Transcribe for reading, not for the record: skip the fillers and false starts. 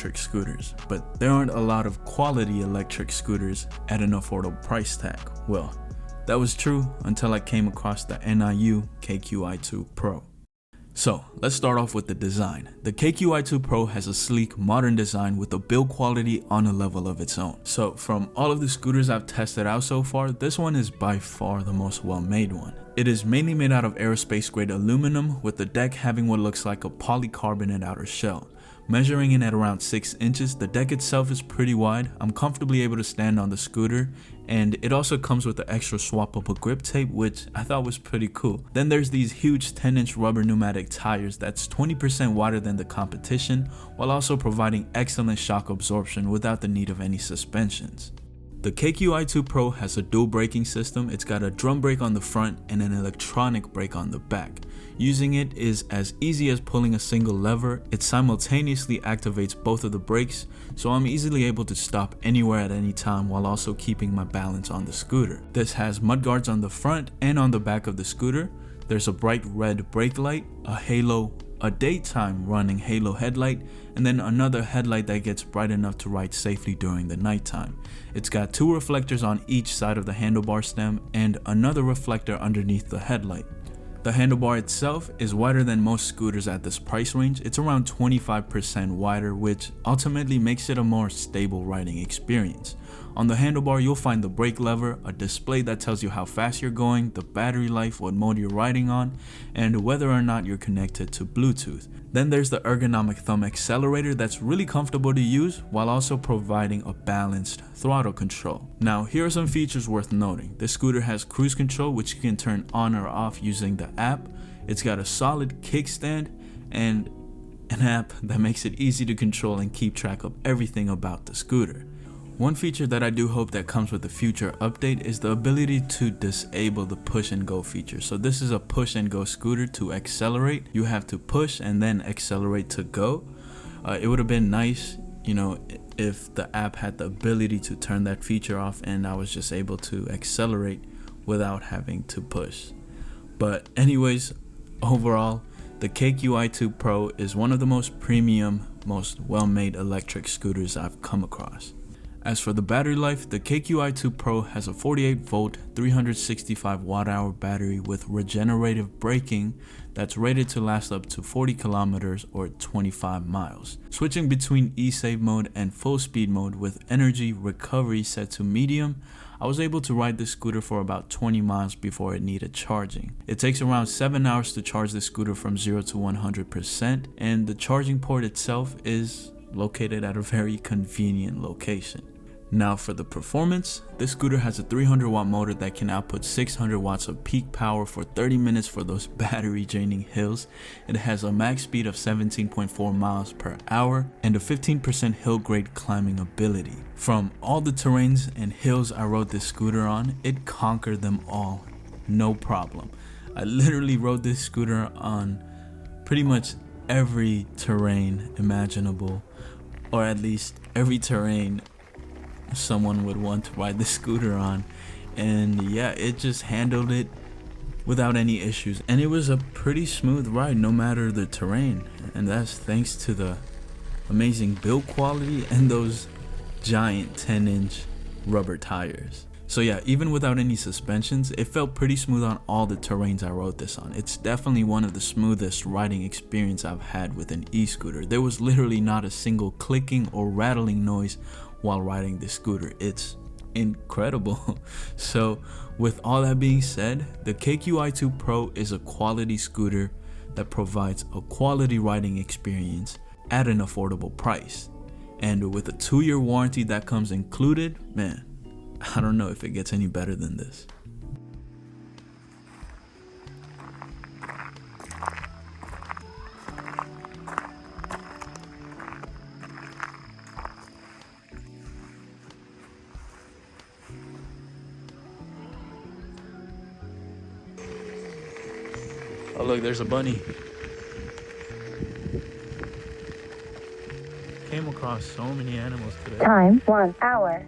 electric scooters, but there aren't a lot of quality electric scooters at an affordable price tag. Well, that was true until I came across the NIU KQi2 Pro. So let's start off with the design. The KQi2 Pro has a sleek, modern design with a build quality on a level of its own. So from all of the scooters I've tested out so far, this one is by far the most well-made one. It is mainly made out of aerospace grade aluminum, with the deck having what looks like a polycarbonate outer shell. Measuring in at around 6 inches, the deck itself is pretty wide. I'm comfortably able to stand on the scooter, and it also comes with the extra swappable grip tape, which I thought was pretty cool. Then there's these huge 10-inch rubber pneumatic tires that's 20% wider than the competition, while also providing excellent shock absorption without the need of any suspensions. The KQi2 Pro has a dual braking system. It's got a drum brake on the front and an electronic brake on the back. Using it is as easy as pulling a single lever. It simultaneously activates both of the brakes, so I'm easily able to stop anywhere at any time while also keeping my balance on the scooter. This has mudguards on the front and on the back of the scooter. There's a bright red brake light, a daytime running halo headlight, and then another headlight that gets bright enough to ride safely during the nighttime. It's got 2 reflectors on each side of the handlebar stem and another reflector underneath the headlight. The handlebar itself is wider than most scooters at this price range. It's around 25% wider, which ultimately makes it a more stable riding experience. On the handlebar, you'll find the brake lever, a display that tells you how fast you're going, the battery life, what mode you're riding on, and whether or not you're connected to Bluetooth. Then there's the ergonomic thumb accelerator that's really comfortable to use while also providing a balanced throttle control. Now, here are some features worth noting. This scooter has cruise control, which you can turn on or off using the app. It's got a solid kickstand and an app that makes it easy to control and keep track of everything about the scooter. One feature that I do hope that comes with the future update is the ability to disable the push and go feature. So this is a push and go scooter. To accelerate, you have to push and then accelerate to go. It would have been nice, if the app had the ability to turn that feature off and I was just able to accelerate without having to push. But anyways, overall, the KQi2 Pro is one of the most premium, most well-made electric scooters I've come across. As for the battery life, the KQi2 Pro has a 48-volt, 365 watt-hour battery with regenerative braking that's rated to last up to 40 kilometers or 25 miles. Switching between e-save mode and full speed mode with energy recovery set to medium, I was able to ride this scooter for about 20 miles before it needed charging. It takes around 7 hours to charge the scooter from 0 to 100%, and the charging port itself is located at a very convenient location. Now for the performance, this scooter has a 300 watt motor that can output 600 watts of peak power for 30 minutes for those battery draining hills. It has a max speed of 17.4 miles per hour and a 15% hill grade climbing ability. From all the terrains and hills I rode this scooter on, it conquered them all, no problem. I literally rode this scooter on pretty much every terrain imaginable, or at least every terrain someone would want to ride the scooter on, and yeah, it just handled it without any issues, and it was a pretty smooth ride no matter the terrain, and that's thanks to the amazing build quality and those giant 10-inch rubber tires. So yeah, even without any suspensions, it felt pretty smooth on all the terrains I rode this on. It's definitely one of the smoothest riding experience I've had with an e-scooter. There was literally not a single clicking or rattling noise while riding this scooter. It's incredible. So with all that being said, the KQi2 Pro is a quality scooter that provides a quality riding experience at an affordable price. And with a 2-year warranty that comes included, man, I don't know if it gets any better than this. Oh look, there's a bunny. Came across so many animals today. Time 1 hour